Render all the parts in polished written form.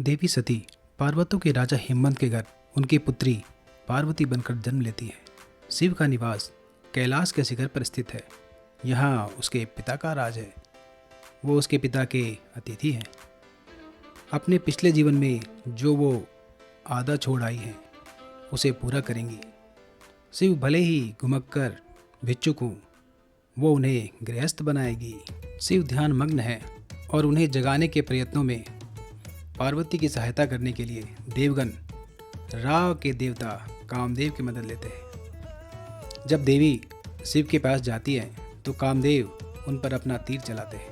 देवी सती पार्वती के राजा हेमंत के घर उनकी पुत्री पार्वती बनकर जन्म लेती है। शिव का निवास कैलाश के शिखर पर स्थित है। यहाँ उसके पिता का राज है। वो उसके पिता के अतिथि हैं। अपने पिछले जीवन में जो वो आदा छोड़ आई हैं उसे पूरा करेंगी। शिव भले ही घुमक्कर भिक्षुक हों, वो उन्हें गृहस्थ बनाएगी। शिव ध्यान मग्न है और उन्हें जगाने के प्रयत्नों में पार्वती की सहायता करने के लिए देवगण राव के देवता कामदेव की मदद लेते हैं। जब देवी शिव के पास जाती है तो कामदेव उन पर अपना तीर चलाते हैं।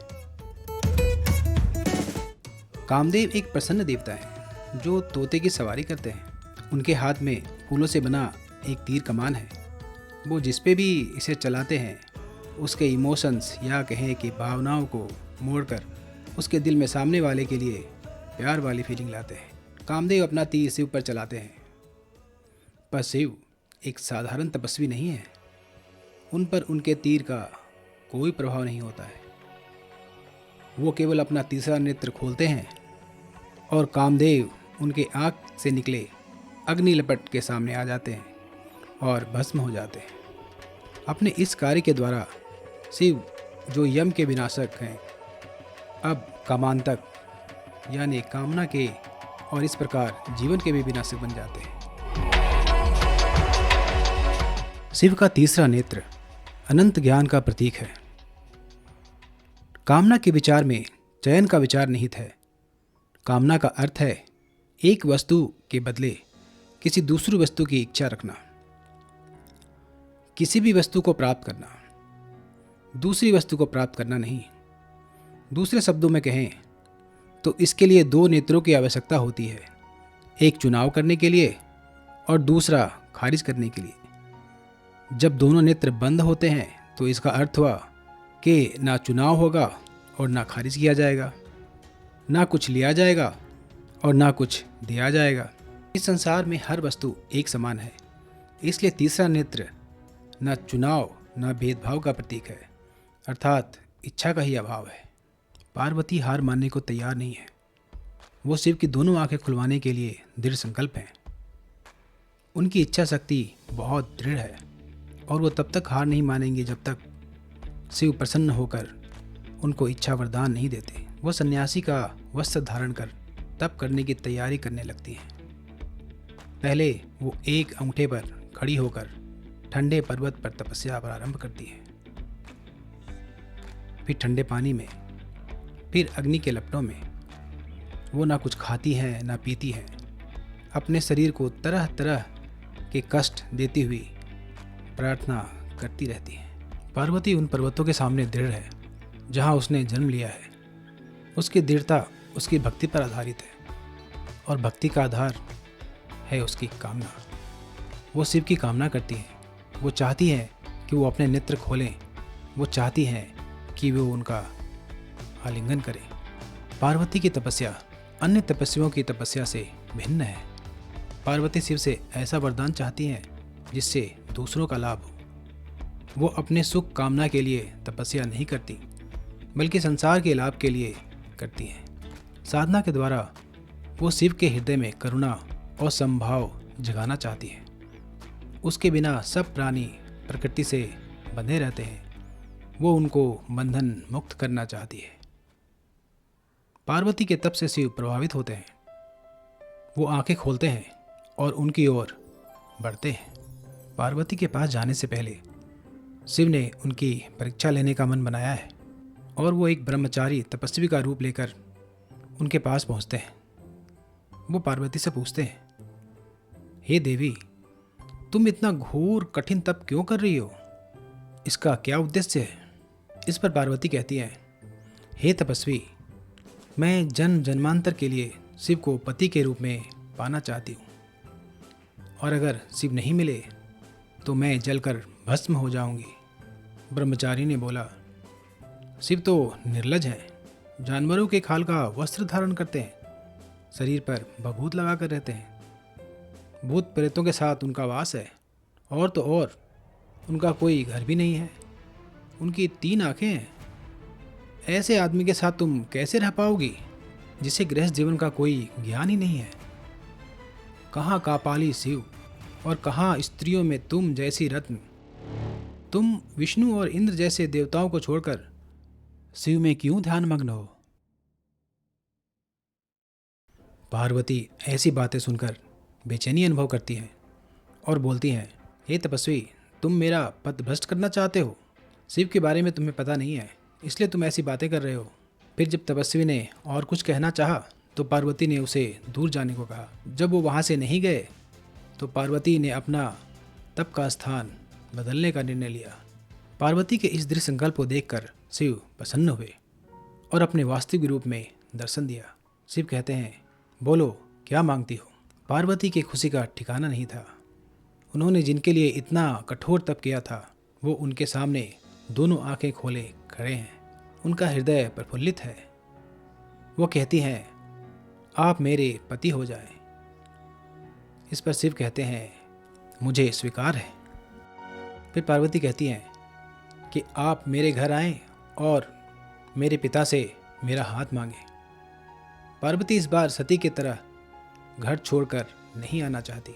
कामदेव एक प्रसन्न देवता है जो तोते की सवारी करते हैं। उनके हाथ में फूलों से बना एक तीर कमान है। वो जिस पे भी इसे चलाते हैं उसके इमोशंस या कहें कि भावनाओं को मोड़कर उसके दिल में सामने वाले के लिए प्यार वाली फीलिंग लाते हैं। कामदेव अपना तीर शिव पर चलाते हैं, पर शिव एक साधारण तपस्वी नहीं है। उन पर उनके तीर का कोई प्रभाव नहीं होता है। वो केवल अपना तीसरा नेत्र खोलते हैं और कामदेव उनके आँख से निकले अग्नि लपट के सामने आ जाते हैं और भस्म हो जाते हैं। अपने इस कार्य के द्वारा शिव जो यम के विनाशक हैं अब कामांतक यानी कामना के और इस प्रकार जीवन के भी विनाशक बन जाते हैं। शिव का तीसरा नेत्र अनंत ज्ञान का प्रतीक है। कामना के विचार में चयन का विचार निहित है। कामना का अर्थ है एक वस्तु के बदले किसी दूसरी वस्तु की इच्छा रखना, किसी भी वस्तु को प्राप्त करना, दूसरी वस्तु को प्राप्त करना नहीं। दूसरे शब्दों में कहें तो इसके लिए दो नेत्रों की आवश्यकता होती है, एक चुनाव करने के लिए और दूसरा खारिज करने के लिए। जब दोनों नेत्र बंद होते हैं तो इसका अर्थ हुआ कि ना चुनाव होगा और ना खारिज किया जाएगा, ना कुछ लिया जाएगा और ना कुछ दिया जाएगा। इस संसार में हर वस्तु एक समान है, इसलिए तीसरा नेत्र न चुनाव न भेदभाव का प्रतीक है, अर्थात इच्छा का ही अभाव है। पार्वती हार मानने को तैयार नहीं है। वो शिव की दोनों आंखें खुलवाने के लिए दृढ़ संकल्प हैं। उनकी इच्छा शक्ति बहुत दृढ़ है और वो तब तक हार नहीं मानेंगे जब तक शिव प्रसन्न होकर उनको इच्छा वरदान नहीं देते। वो सन्यासी का वस्त्र धारण कर तप करने की तैयारी करने लगती हैं। पहले वो एक अंगूठे पर खड़ी होकर ठंडे पर्वत पर तपस्या प्रारंभ करती है, फिर ठंडे पानी में, फिर अग्नि के लपटों में। वो ना कुछ खाती हैं ना पीती हैं, अपने शरीर को तरह तरह के कष्ट देती हुई प्रार्थना करती रहती हैं। पार्वती उन पर्वतों के सामने दृढ़ है जहाँ उसने जन्म लिया है। उसकी दृढ़ता उसकी भक्ति पर आधारित है और भक्ति का आधार है उसकी कामना। वो शिव की कामना करती है। वो चाहती हैं कि वो अपने नेत्र खोलें। वो चाहती हैं कि वो उनका आलिंगन करें। पार्वती की तपस्या अन्य तपस्वियों की तपस्या से भिन्न है। पार्वती शिव से ऐसा वरदान चाहती हैं जिससे दूसरों का लाभ हो। वो अपने सुख कामना के लिए तपस्या नहीं करती, बल्कि संसार के लाभ के लिए करती हैं। साधना के द्वारा वो शिव के हृदय में करुणा और समभाव जगाना चाहती है। उसके बिना सब प्राणी प्रकृति से बंधे रहते हैं। वो उनको बंधन मुक्त करना चाहती है। पार्वती के तप से शिव प्रभावित होते हैं। वो आंखें खोलते हैं और उनकी ओर बढ़ते हैं। पार्वती के पास जाने से पहले शिव ने उनकी परीक्षा लेने का मन बनाया है और वो एक ब्रह्मचारी तपस्वी का रूप लेकर उनके पास पहुंचते हैं। वो पार्वती से पूछते हैं, हे देवी, तुम इतना घोर कठिन तप क्यों कर रही हो? इसका क्या उद्देश्य है? इस पर पार्वती कहती है, हे तपस्वी, मैं जन्म जन्मांतर के लिए शिव को पति के रूप में पाना चाहती हूँ और अगर शिव नहीं मिले तो मैं जलकर भस्म हो जाऊंगी। ब्रह्मचारी ने बोला, शिव तो निर्लज हैं, जानवरों के खाल का वस्त्र धारण करते हैं, शरीर पर भभूत लगा कर रहते हैं। भूत प्रेतों के साथ उनका वास है और तो और उनका कोई घर भी नहीं है। उनकी 3 आंखें हैं। ऐसे आदमी के साथ तुम कैसे रह पाओगी? जिसे गृहस्थ जीवन का कोई ज्ञान ही नहीं है। कहाँ कापाली शिव और कहाँ स्त्रियों में तुम जैसी रत्न। तुम विष्णु और इंद्र जैसे देवताओं को छोड़कर शिव में क्यों ध्यान मग्न हो। पार्वती ऐसी बातें सुनकर बेचैनी अनुभव करती है और बोलती हैं, हे तपस्वी, तुम मेरा पथ भ्रष्ट करना चाहते हो। शिव के बारे में तुम्हें पता नहीं है, इसलिए तुम ऐसी बातें कर रहे हो। फिर जब तपस्वी ने और कुछ कहना चाहा तो पार्वती ने उसे दूर जाने को कहा। जब वो वहाँ से नहीं गए तो पार्वती ने अपना तप का स्थान बदलने का निर्णय लिया। पार्वती के इस दृढ़ संकल्प को देखकर शिव प्रसन्न हुए और अपने वास्तविक रूप में दर्शन दिया। शिव कहते हैं, बोलो क्या मांगती हो। पार्वती की खुशी का ठिकाना नहीं था। उन्होंने जिनके लिए इतना कठोर तप किया था वो उनके सामने दोनों आंखें खोले खड़े हैं। उनका हृदय प्रफुल्लित है। वो कहती हैं, आप मेरे पति हो जाएं। इस पर शिव कहते हैं, मुझे स्वीकार है। फिर पार्वती कहती हैं कि आप मेरे घर आएं और मेरे पिता से मेरा हाथ मांगें। पार्वती इस बार सती की तरह घर छोड़कर नहीं आना चाहती।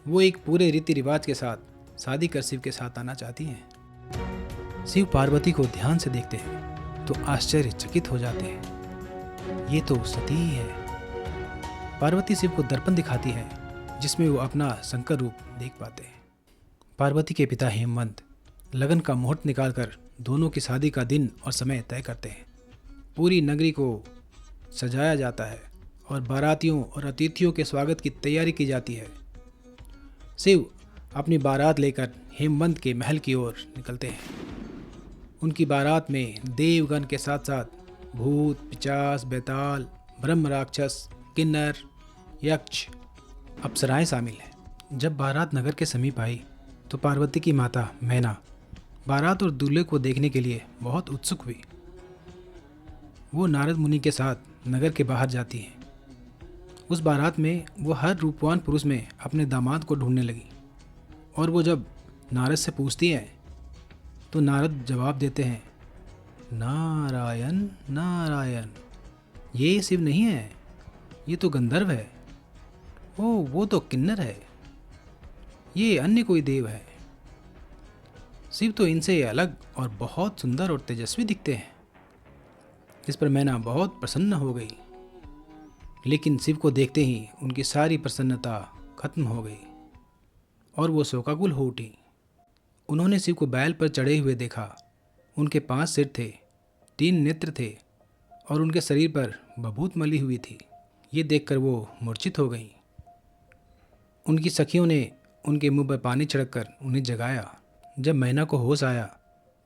वो एक पूरे रीति रिवाज के साथ शादी कर शिव के साथ आना चाहती हैं। शिव पार्वती को ध्यान से देखते हैं तो आश्चर्यचकित हो जाते हैं। ये तो सती ही है। पार्वती शिव को दर्पण दिखाती है जिसमें वो अपना शंकर रूप देख पाते हैं। पार्वती के पिता हेमवंत लगन का मुहूर्त निकालकर दोनों की शादी का दिन और समय तय करते हैं। पूरी नगरी को सजाया जाता है और बारातियों और अतिथियों के स्वागत की तैयारी की जाती है। शिव अपनी बारात लेकर हेमवंत के महल की ओर निकलते हैं। उनकी बारात में देवगण के साथ साथ भूत, पिशाच, बेताल, ब्रह्म राक्षस, किन्नर, यक्ष, अप्सराएं शामिल हैं। जब बारात नगर के समीप आई तो पार्वती की माता मैना बारात और दूल्हे को देखने के लिए बहुत उत्सुक हुई। वो नारद मुनि के साथ नगर के बाहर जाती हैं। उस बारात में वो हर रूपवान पुरुष में अपने दामाद को ढूंढने लगी और वो जब नारद से पूछती हैं तो नारद जवाब देते हैं, नारायण नारायण, ये शिव नहीं है, ये तो गंधर्व है। ओ वो तो किन्नर है, ये अन्य कोई देव है। शिव तो इनसे अलग और बहुत सुंदर और तेजस्वी दिखते हैं। इस पर मैना बहुत प्रसन्न हो गई, लेकिन शिव को देखते ही उनकी सारी प्रसन्नता खत्म हो गई और वो शोकाकुल हो उठी। उन्होंने शिव को बैल पर चढ़े हुए देखा। उनके 5 सिर थे, 3 नेत्र थे और उनके शरीर पर बभूत मली हुई थी। ये देखकर वो मूर्छित हो गईं। उनकी सखियों ने उनके मुंह पर पानी छिड़ककर उन्हें जगाया। जब मैना को होश आया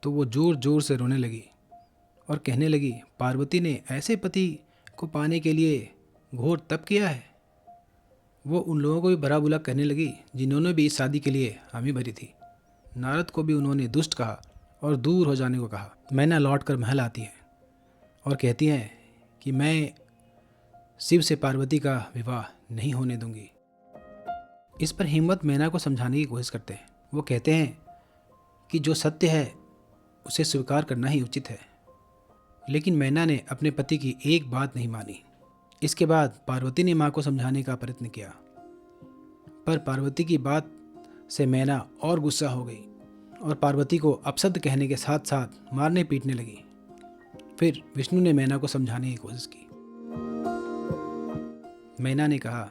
तो वो जोर जोर से रोने लगी और कहने लगी, पार्वती ने ऐसे पति को पाने के लिए घोर तप किया है। वो उन लोगों को भी भला बुरा कहने लगी जिन्होंने भी इस शादी के लिए हामी भरी थी। नारद को भी उन्होंने दुष्ट कहा और दूर हो जाने को कहा। मैना लौटकर महल आती है और कहती हैं कि मैं शिव से पार्वती का विवाह नहीं होने दूंगी। इस पर हेमवंत मैना को समझाने की कोशिश करते हैं। वो कहते हैं कि जो सत्य है उसे स्वीकार करना ही उचित है। लेकिन मैना ने अपने पति की एक बात नहीं मानी। इसके बाद पार्वती ने माँ को समझाने का प्रयत्न किया, पर पार्वती की बात से मैना और गुस्सा हो गई और पार्वती को अपशब्द कहने के साथ साथ मारने पीटने लगी। फिर विष्णु ने मैना को समझाने की कोशिश की। मैना ने कहा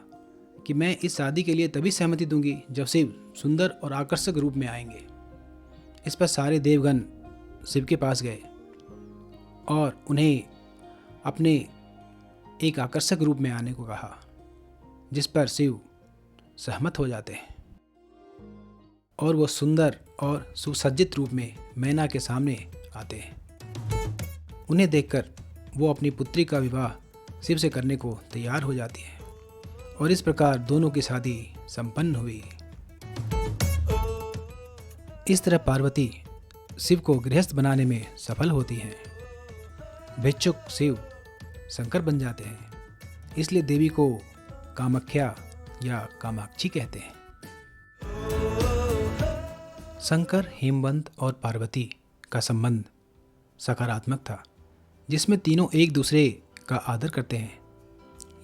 कि मैं इस शादी के लिए तभी सहमति दूंगी जब शिव सुंदर और आकर्षक रूप में आएंगे। इस पर सारे देवगण शिव के पास गए और उन्हें अपने एक आकर्षक रूप में आने को कहा, जिस पर शिव सहमत हो जाते हैं और वो सुंदर और सुसज्जित रूप में मैना के सामने आते हैं। उन्हें देखकर वो अपनी पुत्री का विवाह शिव से करने को तैयार हो जाती है और इस प्रकार दोनों की शादी संपन्न हुई। इस तरह पार्वती शिव को गृहस्थ बनाने में सफल होती हैं। भिक्षुक शिव शंकर बन जाते हैं, इसलिए देवी को कामाख्या या कामाक्षी कहते हैं। शंकर, हेमवंत और पार्वती का संबंध सकारात्मक था, जिसमें तीनों एक दूसरे का आदर करते हैं।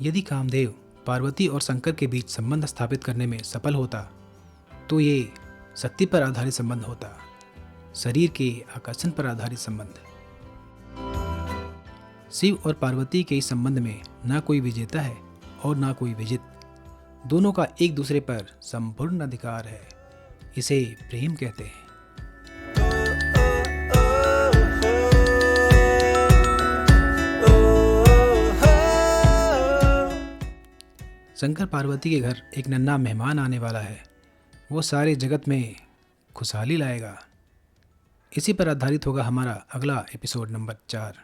यदि कामदेव पार्वती और शंकर के बीच संबंध स्थापित करने में सफल होता तो ये शक्ति पर आधारित संबंध होता, शरीर के आकर्षण पर आधारित संबंध। शिव और पार्वती के इस संबंध में ना कोई विजेता है और ना कोई विजित, दोनों का एक दूसरे पर संपूर्ण अधिकार है। इसे प्रेम कहते हैं। शंकर पार्वती के घर एक नन्हा मेहमान आने वाला है। वो सारे जगत में खुशहाली लाएगा। इसी पर आधारित होगा हमारा अगला एपिसोड नंबर 4।